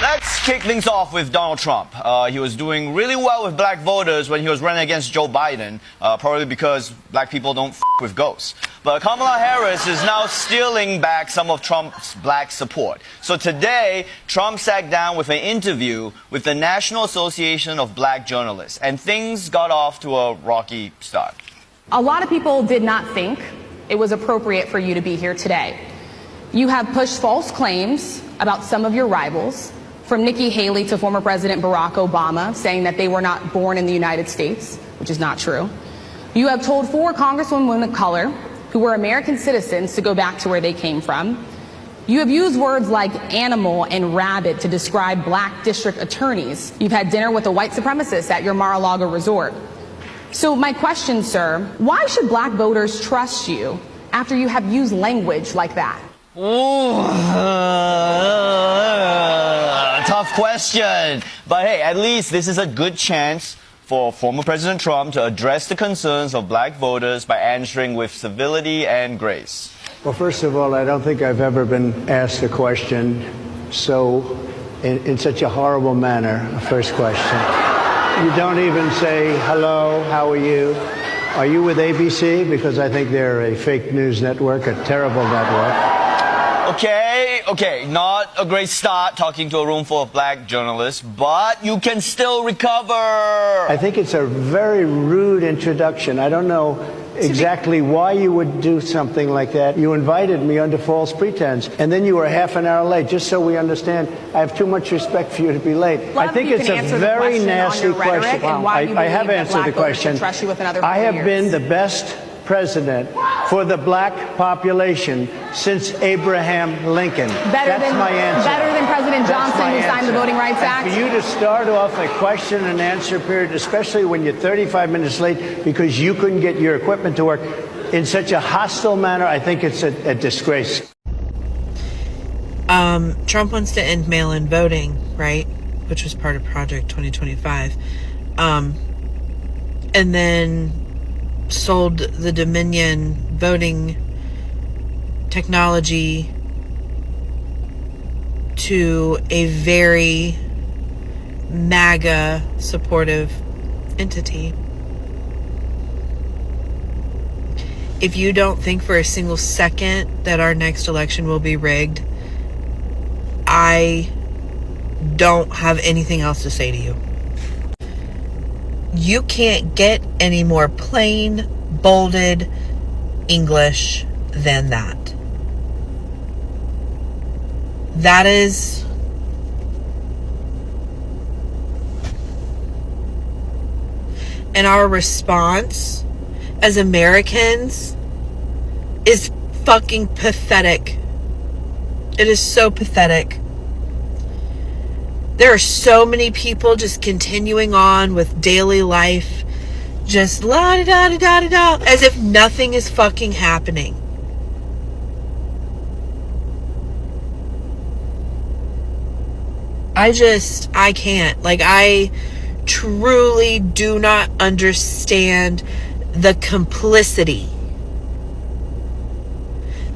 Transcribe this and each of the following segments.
Let's kick things off with Donald Trump. He was doing really well with black voters when he was running against Joe Biden, probably because black people don't f with ghosts. But Kamala Harris is now stealing back some of Trump's black support. So today, Trump sat down with an interview with the National Association of Black Journalists, and things got off to a rocky start. A lot of people did not think it was appropriate for you to be here today. You have pushed false claims about some of your rivals, from Nikki Haley to former President Barack Obama, saying that they were not born in the United States, which is not true. You have told 4 congresswomen of color who were American citizens to go back to where they came from. You have used words like animal and rabid to describe black district attorneys. You've had dinner with a white supremacist at your Mar-a-Lago resort. So my question, sir, why should black voters trust you after you have used language like that? Tough question. But hey, at least this is a good chance for former President Trump to address the concerns of black voters by answering with civility and grace. Well, first of all, I don't think I've ever been asked a question in such a horrible manner. First question. You don't even say, hello, how are you? Are you with ABC? Because I think they're a fake news network, a terrible network. Okay, not a great start talking to a room full of black journalists, but you can still recover. I think it's a very rude introduction. I don't know exactly why you would do something like that. You invited me under false pretense, and then you were half an hour late, just so we understand. I have too much respect for you to be late. I think it's a very nasty question. I have answered the question. I have been the best president for the black population since Abraham Lincoln. That's my answer. Better than President Johnson, who signed the Voting Rights Act? And for you to start off a question and answer period, especially when you're 35 minutes late because you couldn't get your equipment to work, in such a hostile manner, I think it's a disgrace. Trump wants to end mail-in voting, right? Which was part of Project 2025. And then sold the Dominion voting technology to a very MAGA supportive entity. If you don't think for a single second that our next election will be rigged, I don't have anything else to say to you. You can't get any more plain, bolded English than that. That is and our response as Americans is fucking pathetic. It is so pathetic. There are so many people just continuing on with daily life, just la-da-da-da-da-da, as if nothing is fucking happening. I can't. I truly do not understand the complicity,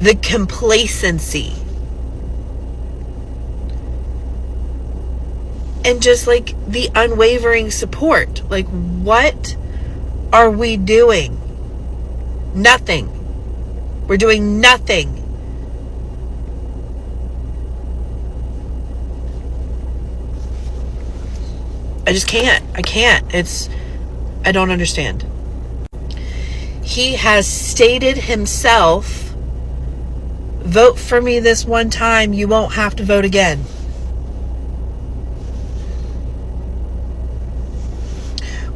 the complacency, and just the unwavering support. What are we doing? Nothing. We're doing nothing. I just can't. I can't. I don't understand. He has stated himself, vote for me this one time, you won't have to vote again.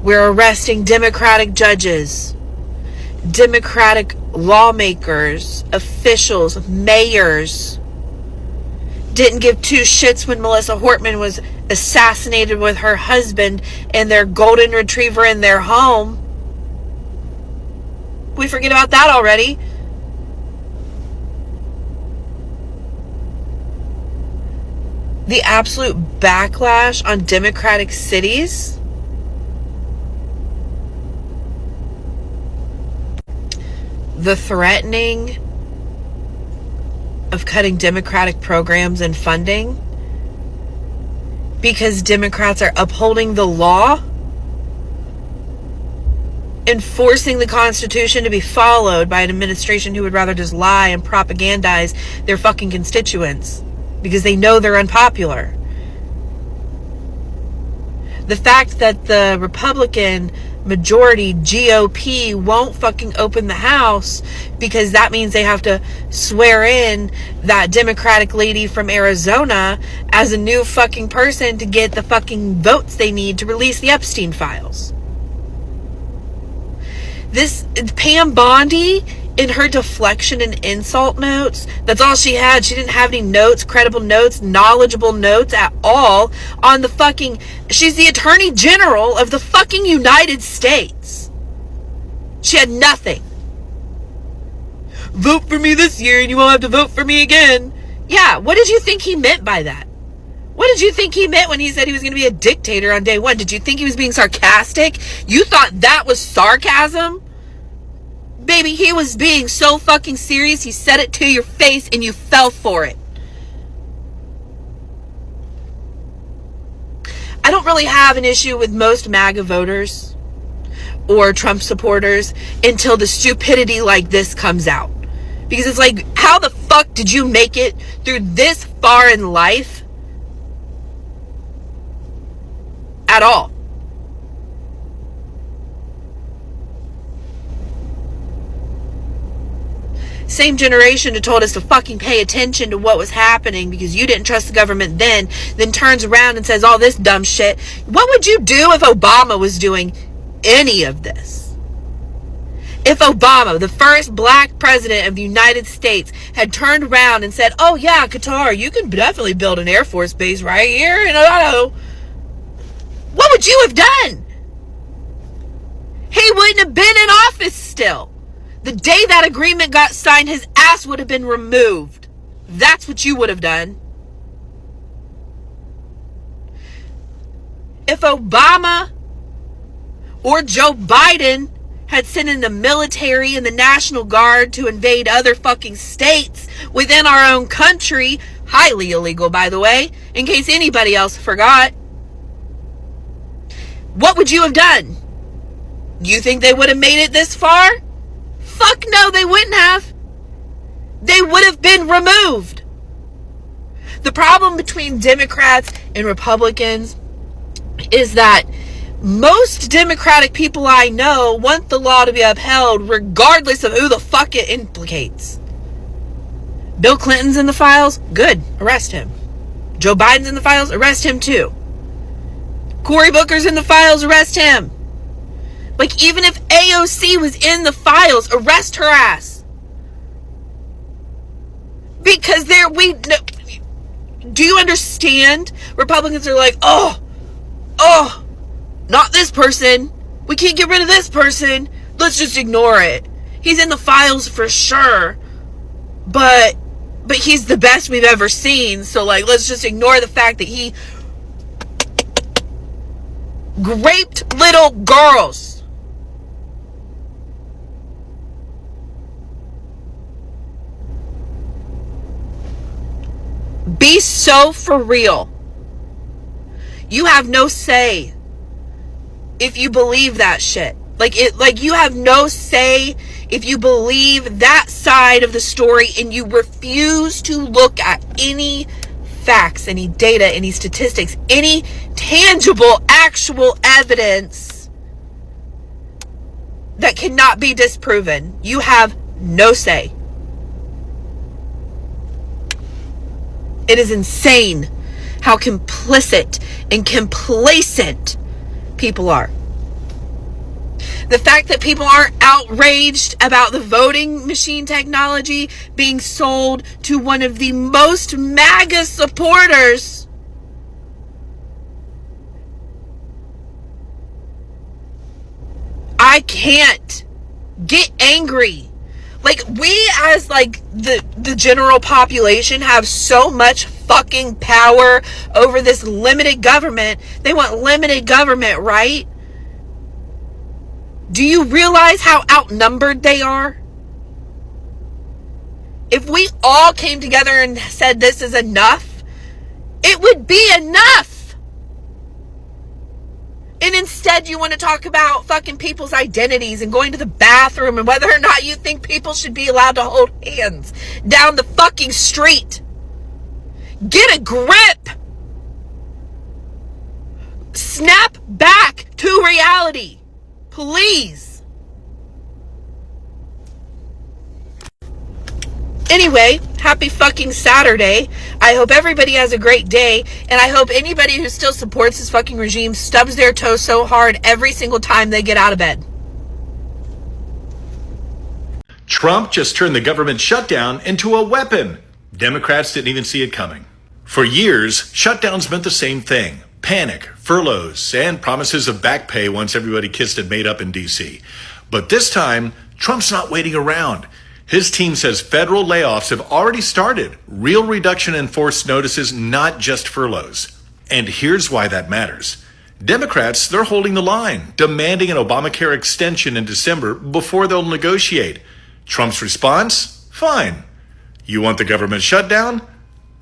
We're arresting Democratic judges, Democratic lawmakers, officials, mayors. Didn't give 2 shits when Melissa Hortman was assassinated with her husband and their golden retriever in their home. We forget about that already. The absolute backlash on Democratic cities. The threatening of cutting Democratic programs and funding. because Democrats are upholding the law, enforcing the Constitution to be followed by an administration who would rather just lie and propagandize their fucking constituents because they know they're unpopular. The fact that the Republican majority GOP won't fucking open the House because that means they have to swear in that Democratic lady from Arizona as a new fucking person to get the fucking votes they need to release the Epstein files. This Pam Bondi, in her deflection and insult notes, that's all she had. She didn't have any notes, credible notes, knowledgeable notes at all on the fucking... She's the Attorney General of the fucking United States. She had nothing. Vote for me this year and you won't have to vote for me again. Yeah, what did you think he meant by that? What did you think he meant when he said he was going to be a dictator on day one? Did you think he was being sarcastic? You thought that was sarcasm? Baby, he was being so fucking serious. He said it to your face and you fell for it. I don't really have an issue with most MAGA voters or Trump supporters until the stupidity like this comes out. Because it's like, how the fuck did you make it through this far in life at all? Same generation who told us to fucking pay attention to what was happening because you didn't trust the government then turns around and says all this dumb shit. What would you do if Obama was doing any of this? If Obama, the first black president of the United States, had turned around and said, oh yeah, Qatar, you can definitely build an Air Force base right here in Ohio, what would you have done? He wouldn't have been in office still. The day that agreement got signed, his ass would have been removed. That's what you would have done. If Obama or Joe Biden had sent in the military and the National Guard to invade other fucking states within our own country, highly illegal, by the way, in case anybody else forgot, what would you have done? You think they would have made it this far? Fuck no, they wouldn't have. They would have been removed. The problem between Democrats and Republicans is that most Democratic people I know want the law to be upheld regardless of who the fuck it implicates. Bill Clinton's in the files? Good. Arrest him. Joe Biden's in the files? Arrest him too. Cory Booker's in the files? Arrest him. Like, even if AOC was in the files, arrest her ass. Because do you understand? Republicans are like, oh, not this person. We can't get rid of this person. Let's just ignore it. He's in the files for sure. But he's the best we've ever seen. So, like, let's just ignore the fact that he raped little girls. Be so for real. You have no say if you believe that shit. Like you have no say if you believe that side of the story and you refuse to look at any facts, any data, any statistics, any tangible, actual evidence that cannot be disproven. You have no say. It is insane how complicit and complacent people are. The fact that people aren't outraged about the voting machine technology being sold to one of the most MAGA supporters. I can't get angry. Like, we as, like, the general population have so much fucking power over this limited government. They want limited government, right? Do you realize how outnumbered they are? If we all came together and said this is enough, it would be enough. instead you want to talk about fucking people's identities and going to the bathroom and whether or not you think people should be allowed to hold hands down the fucking street. Get a grip. Snap back to reality, please. Anyway, happy fucking Saturday. I hope everybody has a great day, and I hope anybody who still supports this fucking regime stubs their toe so hard every single time they get out of bed. Trump just turned the government shutdown into a weapon. Democrats didn't even see it coming. For years, shutdowns meant the same thing: panic, furloughs, and promises of back pay once everybody kissed and made up in D.C. But this time, Trump's not waiting around. His team says federal layoffs have already started. Real reduction in force notices, not just furloughs. And here's why that matters. Democrats, they're holding the line, demanding an Obamacare extension in December before they'll negotiate. Trump's response? Fine. You want the government shutdown?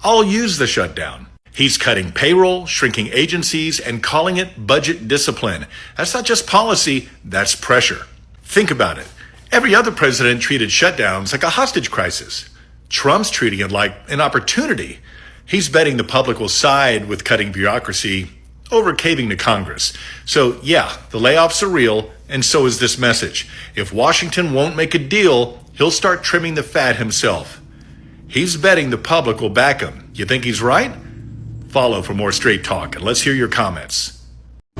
I'll use the shutdown. He's cutting payroll, shrinking agencies, and calling it budget discipline. That's not just policy, that's pressure. Think about it. Every other president treated shutdowns like a hostage crisis. Trump's treating it like an opportunity. He's betting the public will side with cutting bureaucracy over caving to Congress. So yeah, the layoffs are real, and so is this message. If Washington won't make a deal, he'll start trimming the fat himself. He's betting the public will back him. You think he's right? Follow for more straight talk, and let's hear your comments.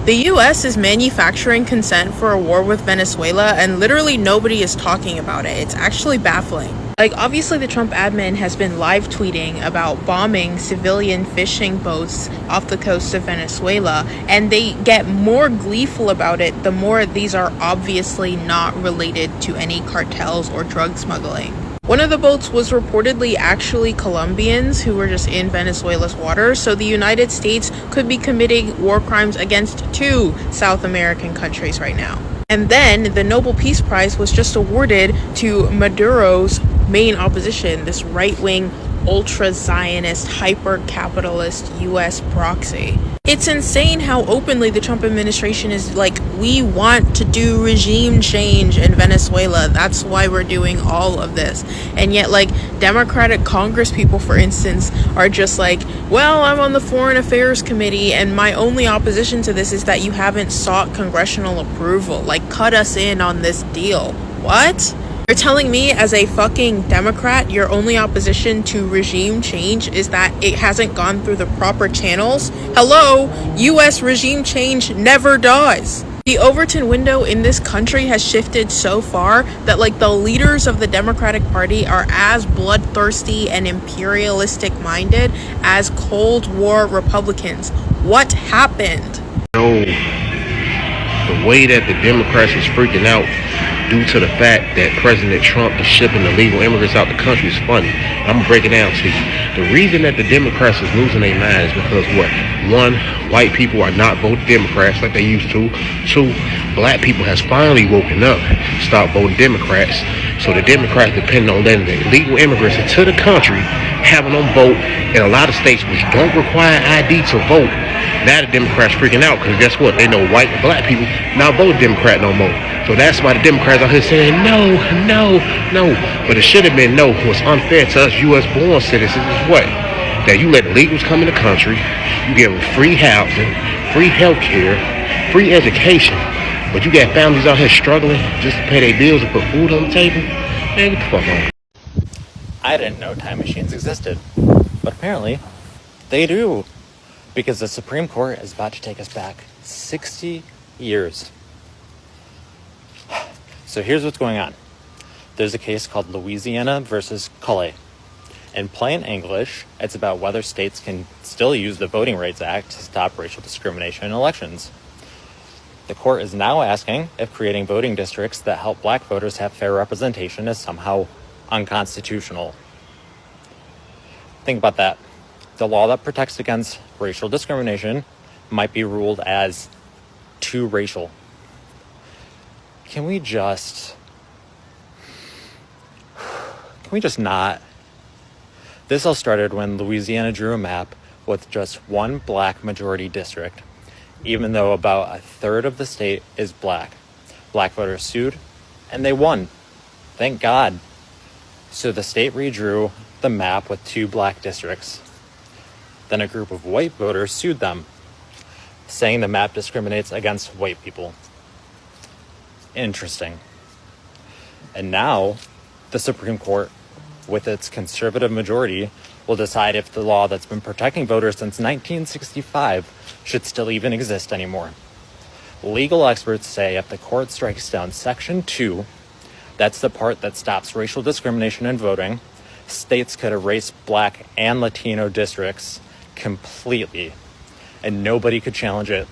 The U.S. is manufacturing consent for a war with Venezuela, and literally nobody is talking about it. It's actually baffling. Like, obviously the Trump admin has been live tweeting about bombing civilian fishing boats off the coast of Venezuela, and they get more gleeful about it the more these are obviously not related to any cartels or drug smuggling. One of the boats was reportedly actually Colombians who were just in Venezuela's waters, so the United States could be committing war crimes against 2 South American countries right now. And then the Nobel Peace Prize was just awarded to Maduro's main opposition, this right-wing, ultra-Zionist, hyper-capitalist U.S. proxy. It's insane how openly the Trump administration is like, we want to do regime change in Venezuela. That's why we're doing all of this. And yet, like, Democratic Congress people, for instance, are just like, well, I'm on the Foreign Affairs Committee, and my only opposition to this is that you haven't sought congressional approval. Like, cut us in on this deal. What? You're telling me as a fucking Democrat, your only opposition to regime change is that it hasn't gone through the proper channels? Hello, US regime change never does. The Overton window in this country has shifted so far that, like, the leaders of the Democratic Party are as bloodthirsty and imperialistic minded as Cold War Republicans. What happened? No, the way that the Democrats is freaking out due to the fact that President Trump is shipping illegal immigrants out the country is funny. I'm gonna break it down to you. The reason that the Democrats is losing their minds is because what? 1, white people are not voting Democrats like they used to. 2, black people has finally woken up, stopped voting Democrats. So the Democrats depend on letting the illegal immigrants into the country, having them vote in a lot of states which don't require ID to vote. Now the Democrats freaking out because guess what? They know white and black people not vote Democrat no more. So that's why the Democrats out here saying no, no, no. But it should have been no. What's unfair to us U.S. born citizens is what? That you let illegals come in the country, you give them free housing, free health care, free education, but you got families out here struggling just to pay their bills and put food on the table? Man, get the fuck on. I didn't know time machines existed, but apparently they do, because the Supreme Court is about to take us back 60 years. So here's what's going on. There's a case called Louisiana versus Calais. In plain English, it's about whether states can still use the Voting Rights Act to stop racial discrimination in elections. The court is now asking if creating voting districts that help black voters have fair representation is somehow unconstitutional. Think about that. The law that protects against racial discrimination might be ruled as too racial. Can we just not? This all started when Louisiana drew a map with just one black majority district, even though about a third of the state is black. Black voters sued, and they won. Thank God. So the state redrew the map with 2 black districts. Then a group of white voters sued them, saying the map discriminates against white people. Interesting. And now, the Supreme Court, with its conservative majority, will decide if the law that's been protecting voters since 1965 should still even exist anymore. Legal experts say if the court strikes down Section 2, that's the part that stops racial discrimination in voting, states could erase black and Latino districts completely, and nobody could challenge it.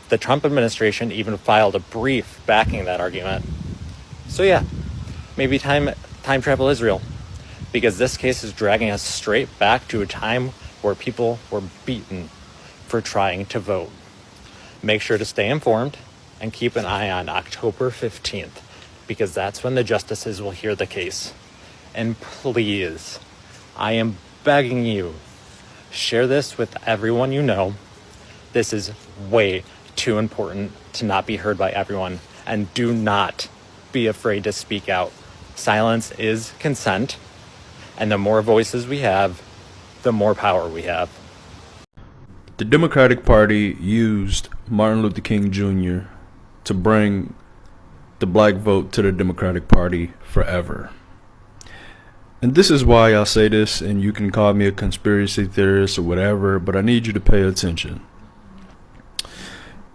The Trump administration even filed a brief backing that argument. So yeah, maybe time travel is real, because this case is dragging us straight back to a time where people were beaten for trying to vote. Make sure to stay informed and keep an eye on October 15th, because that's when the justices will hear the case. And please, I am begging you, share this with everyone you know. This is way too important to not be heard by everyone, and do not be afraid to speak out. Silence is consent, and the more voices we have, the more power we have. The Democratic Party used Martin Luther King Jr. to bring the black vote to the Democratic Party forever. And this is why I say this, and you can call me a conspiracy theorist or whatever, but I need you to pay attention.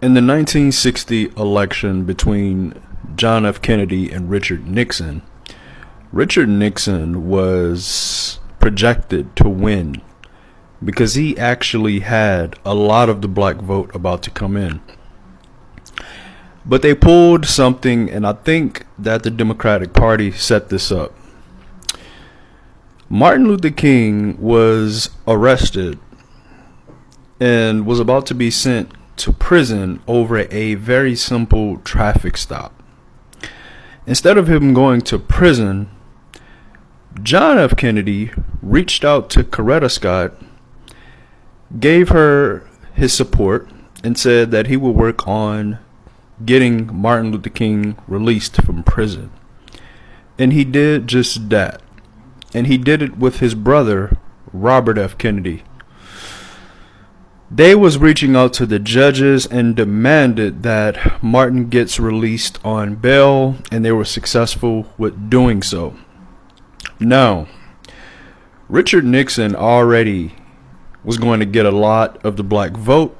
In the 1960 election between John F. Kennedy and Richard Nixon was projected to win because he actually had a lot of the black vote about to come in. But they pulled something, and I think that the Democratic Party set this up. Martin Luther King was arrested and was about to be sent to prison over a very simple traffic stop. Instead of him going to prison, John F. Kennedy reached out to Coretta Scott, gave her his support, and said that he would work on getting Martin Luther King released from prison. And he did just that. And he did it with his brother, Robert F. Kennedy. They was reaching out to the judges and demanded that Martin gets released on bail, and they were successful with doing so. Now, Richard Nixon already was going to get a lot of the black vote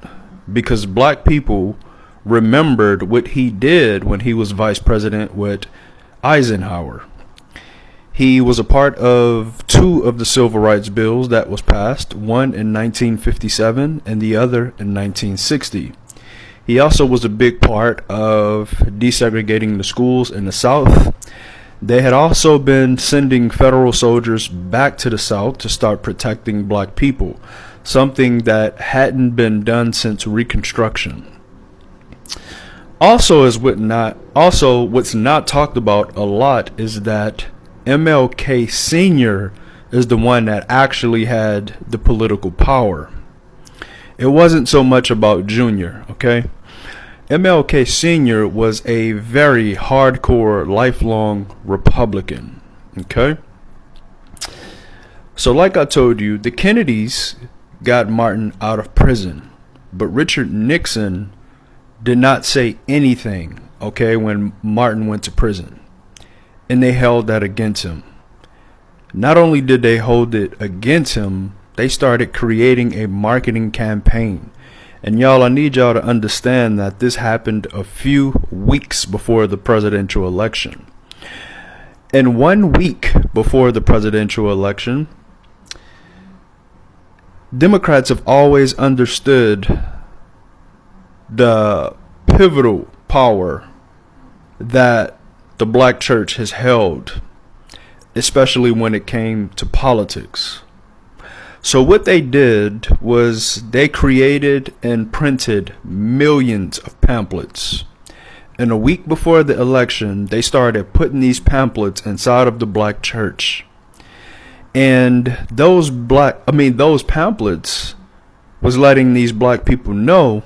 because black people remembered what he did when he was vice president with Eisenhower. He was a part of 2 of the civil rights bills that was passed, one in 1957 and the other in 1960. He also was a big part of desegregating the schools in the South. They had also been sending federal soldiers back to the South to start protecting black people, something that hadn't been done since Reconstruction. Also, what's not talked about a lot is that MLK Sr. is the one that actually had the political power. It wasn't so much about Jr., okay? MLK Sr. was a very hardcore, lifelong Republican, okay? So like I told you, the Kennedys got Martin out of prison, but Richard Nixon did not say anything, okay, when Martin went to prison. And they held that against him. Not only did they hold it against him, they started creating a marketing campaign. And y'all, I need y'all to understand that this happened a few weeks before the presidential election. And 1 week before the presidential election, Democrats have always understood the pivotal power that the black church has held, especially when it came to politics. So what they did was they created and printed millions of pamphlets. And a week before the election, they started putting these pamphlets inside of the black church. And those pamphlets was letting these black people know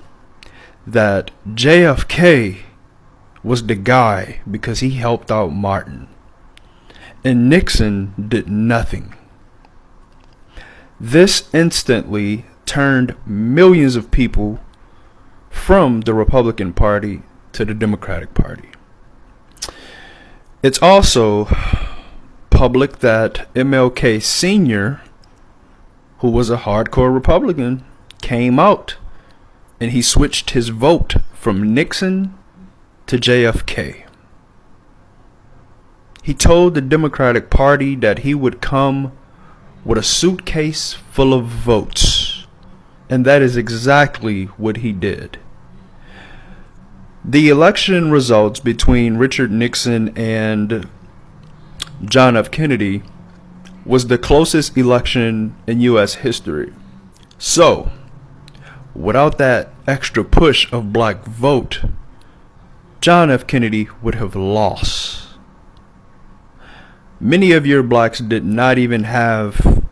that JFK was the guy because he helped out Martin, and Nixon did nothing. This instantly turned millions of people from the Republican Party to the Democratic Party. It's also public that MLK Sr., who was a hardcore Republican, came out and he switched his vote from Nixon to JFK. He told the Democratic Party that he would come with a suitcase full of votes, and that is exactly what he did. The election results between Richard Nixon and John F. Kennedy was the closest election in U.S. history. So, without that extra push of black vote, John F. Kennedy would have lost. Many of your blacks did not even have,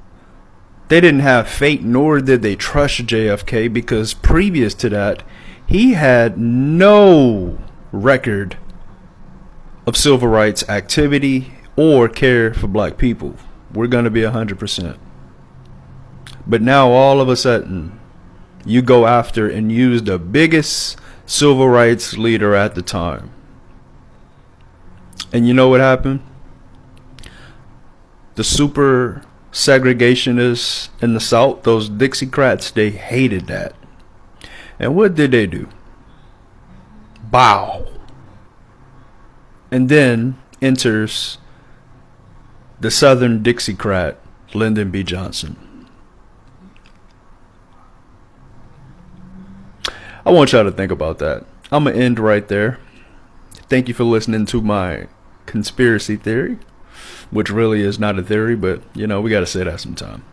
they didn't have faith, nor did they trust JFK, because previous to that, he had no record of civil rights activity or care for black people. We're going to be 100%. But now all of a sudden, you go after and use the biggest civil rights leader at the time. And you know what happened? The super segregationists in the South, those Dixiecrats, they hated that. And what did they do? Bow. And then enters the Southern Dixiecrat, Lyndon B. Johnson. I want y'all to think about that. I'm going to end right there. Thank you for listening to my conspiracy theory, which really is not a theory, but you know, we got to say that sometime.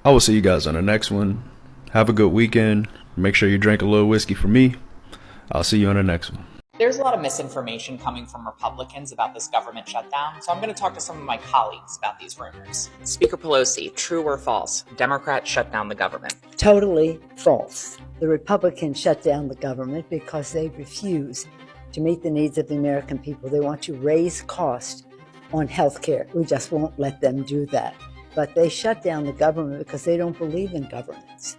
I will see you guys on the next one. Have a good weekend. Make sure you drink a little whiskey for me. I'll see you on the next one. There's a lot of misinformation coming from Republicans about this government shutdown, so I'm going to talk to some of my colleagues about these rumors. Speaker Pelosi, true or false? Democrats shut down the government. Totally false. The Republicans shut down the government because they refuse to meet the needs of the American people. They want to raise costs on health care. We just won't let them do that. But they shut down the government because they don't believe in governance.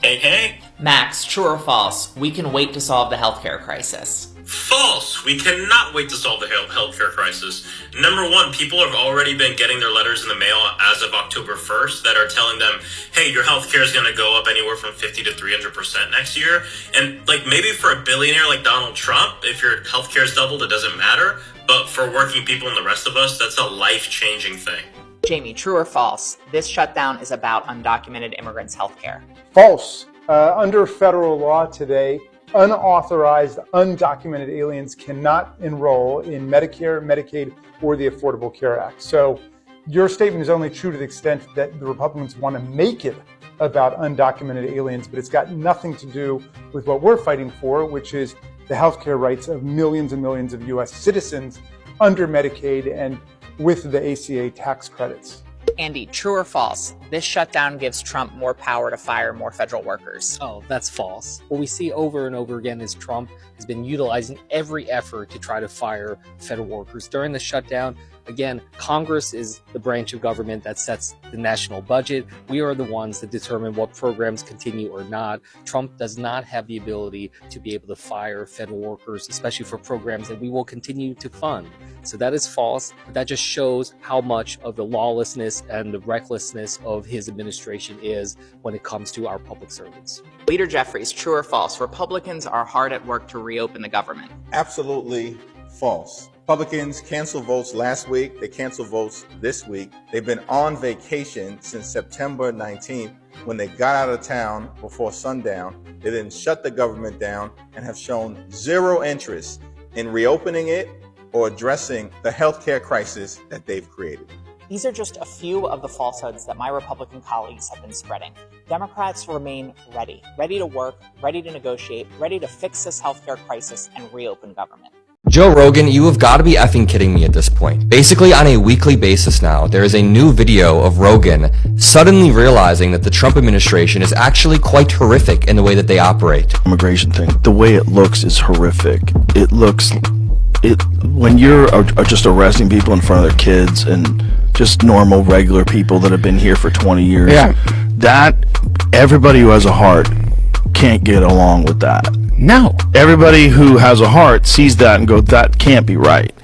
Hey. Max, true or false? We can wait to solve the healthcare crisis. False! We cannot wait to solve the healthcare crisis. Number one, people have already been getting their letters in the mail as of October 1st that are telling them, hey, your healthcare is going to go up anywhere from 50 to 300% next year. And like maybe for a billionaire like Donald Trump, if your healthcare is doubled, it doesn't matter. But for working people and the rest of us, that's a life-changing thing. Jamie, true or false? This shutdown is about undocumented immigrants' healthcare. False. Under federal law today, unauthorized, undocumented aliens cannot enroll in Medicare, Medicaid, or the Affordable Care Act. So your statement is only true to the extent that the Republicans want to make it about undocumented aliens, but it's got nothing to do with what we're fighting for, which is the healthcare rights of millions and millions of U.S. citizens under Medicaid and with the ACA tax credits. Andy, true or false? This shutdown gives Trump more power to fire more federal workers. Oh, that's false. What we see over and over again is Trump has been utilizing every effort to try to fire federal workers. During the shutdown, again, Congress is the branch of government that sets the national budget. We are the ones that determine what programs continue or not. Trump does not have the ability to be able to fire federal workers, especially for programs that we will continue to fund. So that is false, but that just shows how much of the lawlessness and the recklessness of his administration is when it comes to our public servants. Leader Jeffries, true or false? Republicans are hard at work to reopen the government. Absolutely false. Republicans canceled votes last week. They canceled votes this week. They've been on vacation since September 19th when they got out of town before sundown. They then shut the government down and have shown zero interest in reopening it or addressing the healthcare crisis that they've created. These are just a few of the falsehoods that my Republican colleagues have been spreading. Democrats remain ready to work, ready to negotiate, ready to fix this healthcare crisis and reopen government. Joe Rogan, you have got to be effing kidding me at this point. Basically, on a weekly basis now, there is a new video of Rogan suddenly realizing that the Trump administration is actually quite horrific in the way that they operate. Immigration thing, the way it looks is horrific. When you're just arresting people in front of their kids and just normal, regular people that have been here for 20 years, that everybody who has a heart can't get along with that. No. Everybody who has a heart sees that and goes, that can't be right.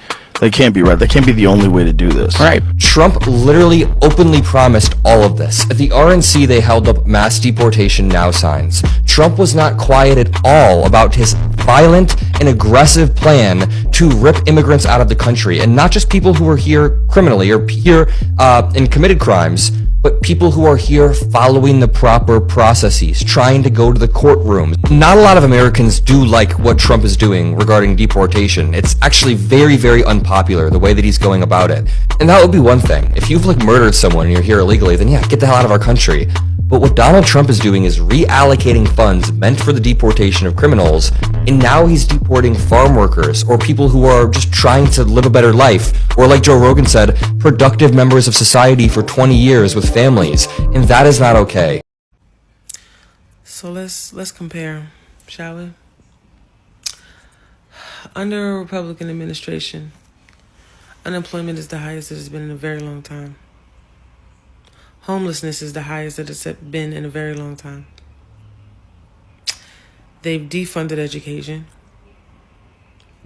That can't be right. That can't be the only way to do this. Right. Trump literally openly promised all of this. At the RNC, they held up mass deportation now signs. Trump was not quiet at all about his violent and aggressive plan to rip immigrants out of the country. And not just people who are here criminally or here and committed crimes, but people who are here following the proper processes, trying to go to the courtroom. Not a lot of Americans do like what Trump is doing regarding deportation. It's actually very, very unpopular, the way that he's going about it. And that would be one thing. If you've murdered someone and you're here illegally, then yeah, get the hell out of our country. But what Donald Trump is doing is reallocating funds meant for the deportation of criminals, and now he's deporting farm workers or people who are just trying to live a better life, or like Joe Rogan said, productive members of society for 20 years with families, and that is not okay. So let's compare, shall we? Under a Republican administration, unemployment is the highest it has been in a very long time. Homelessness is the highest that it's been in a very long time. They've defunded education,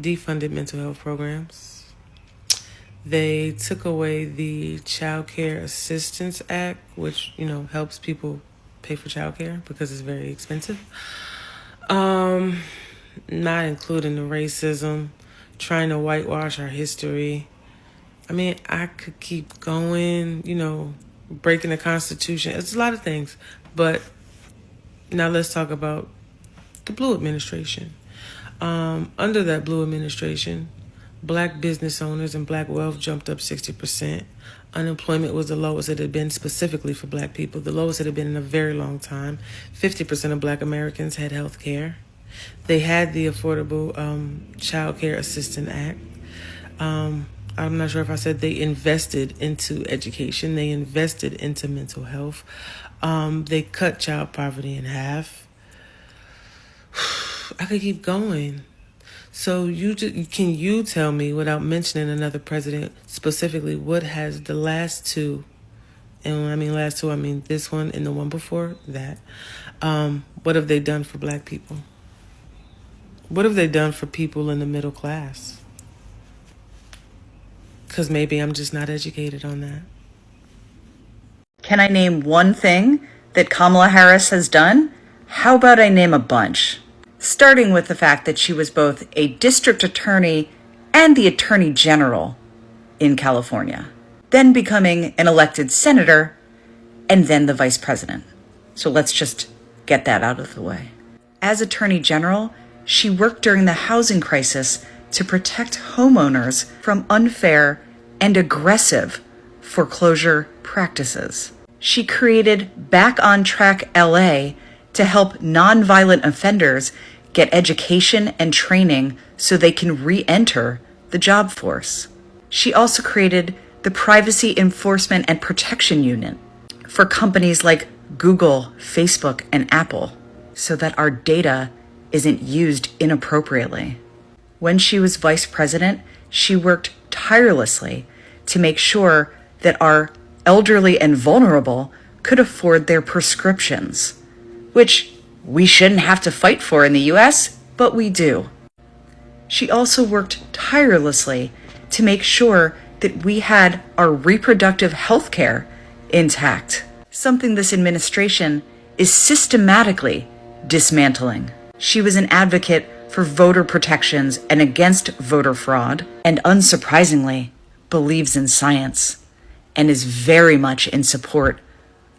defunded mental health programs. They took away the Child Care Assistance Act, which, helps people pay for child care because it's very expensive. Not including the racism, trying to whitewash our history. I mean, I could keep going, breaking the Constitution. It's a lot of things. But now let's talk about the Blue administration. Under that Blue administration, Black business owners and Black wealth jumped up 60%. Unemployment was the lowest it had been specifically for Black people, the lowest it had been in a very long time. 50% of Black Americans had health care. They had the Affordable Child Care Assistance Act. I'm not sure if I said they invested into education. They invested into mental health. They cut child poverty in half. I could keep going. So can you tell me, without mentioning another president specifically, what has the last two, and when I mean last two, I mean this one and the one before that, what have they done for Black people? What have they done for people in the middle class? Because maybe I'm just not educated on that. Can I name one thing that Kamala Harris has done? How about I name a bunch? Starting with the fact that she was both a district attorney and the attorney general in California, then becoming an elected senator, and then the vice president. So let's just get that out of the way. As attorney general, she worked during the housing crisis to protect homeowners from unfair and aggressive foreclosure practices. She created Back on Track LA to help nonviolent offenders get education and training so they can re-enter the job force. She also created the Privacy Enforcement and Protection Unit for companies like Google, Facebook, and Apple so that our data isn't used inappropriately. When she was vice president, she worked tirelessly to make sure that our elderly and vulnerable could afford their prescriptions, which we shouldn't have to fight for in the US, but we do. She also worked tirelessly to make sure that we had our reproductive health care intact, something this administration is systematically dismantling. She was an advocate for voter protections and against voter fraud, and unsurprisingly, believes in science and is very much in support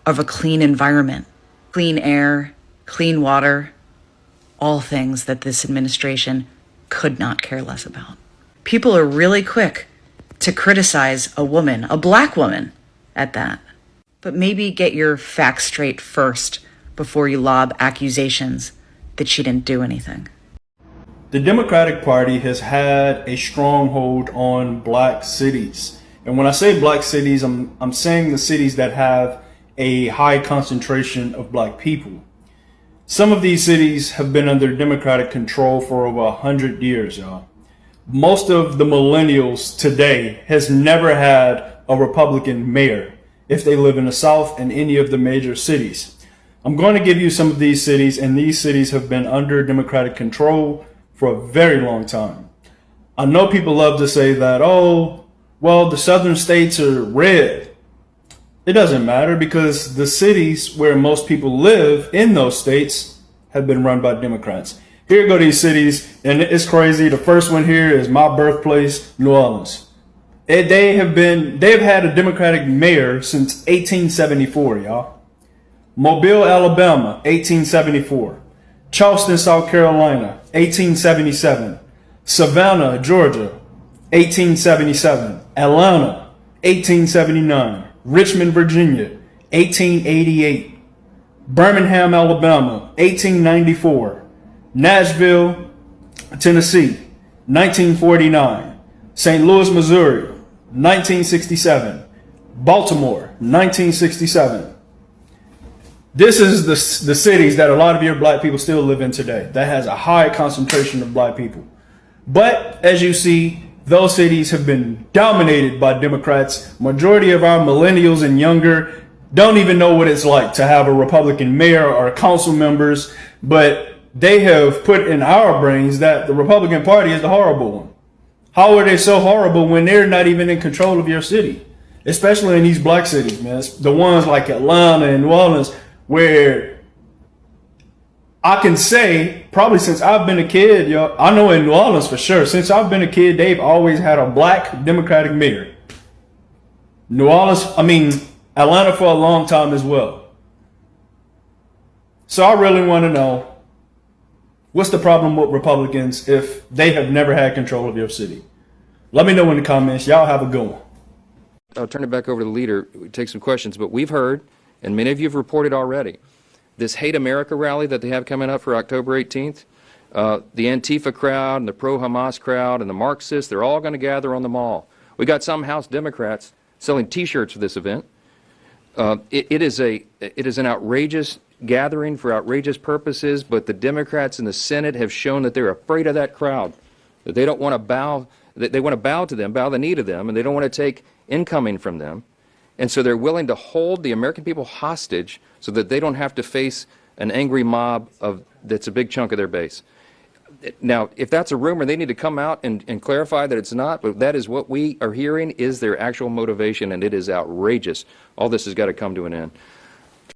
of a clean environment, clean air, clean water, all things that this administration could not care less about. People are really quick to criticize a woman, a Black woman at that. But maybe get your facts straight first before you lob accusations that she didn't do anything. the Democratic Party has had a stronghold on black cities. And when I say black cities, I'm saying the cities that have a high concentration of black people. Some of these cities have been under Democratic control for over 100 years, y'all. Most of the millennials today has never had a Republican mayor if they live in the South and any of the major cities. I'm going to give you some of these cities, and these cities have been under Democratic control for a very long time. I know people love to say that, oh, well, the southern states are red. It doesn't matter because the cities where most people live in those states have been run by Democrats. Here go these cities, and it's crazy. The first one here is my birthplace, New Orleans. They've had a Democratic mayor since 1874, y'all. Mobile, Alabama, 1874. Charleston, South Carolina, 1877. Savannah, Georgia, 1877. Atlanta, 1879. Richmond, Virginia, 1888. Birmingham, Alabama, 1894. Nashville, Tennessee, 1949. St. Louis, Missouri, 1967. Baltimore, 1967. This is the cities that a lot of your black people still live in today. That has a high concentration of black people. But as you see, those cities have been dominated by Democrats. Majority of our millennials and younger don't even know what it's like to have a Republican mayor or council members, but they have put in our brains that the Republican Party is the horrible one. How are they so horrible when they're not even in control of your city? Especially in these black cities, man. It's the ones like Atlanta and New Orleans, where I can say, probably since I've been a kid, yo, I know in New Orleans for sure, since I've been a kid, they've always had a black Democratic mayor. Atlanta for a long time as well. So I really want to know, what's the problem with Republicans if they have never had control of your city? Let me know in the comments. Y'all have a good one. I'll turn it back over to the leader. Take some questions. But we've heard, and many of you have reported already, this Hate America rally that they have coming up for October 18th. The Antifa crowd and the pro-Hamas crowd and the Marxists, they're all going to gather on the mall. We got some House Democrats selling T-shirts for this event. It is an outrageous gathering for outrageous purposes, but the Democrats in the Senate have shown that they're afraid of that crowd, that they don't want to bow, that they want to bow to them, bow the knee to them, and they don't want to take incoming from them. And so they're willing to hold the American people hostage so that they don't have to face an angry mob that's a big chunk of their base. Now, if that's a rumor, they need to come out and clarify that it's not, but that is what we are hearing is their actual motivation, and it is outrageous. All this has got to come to an end.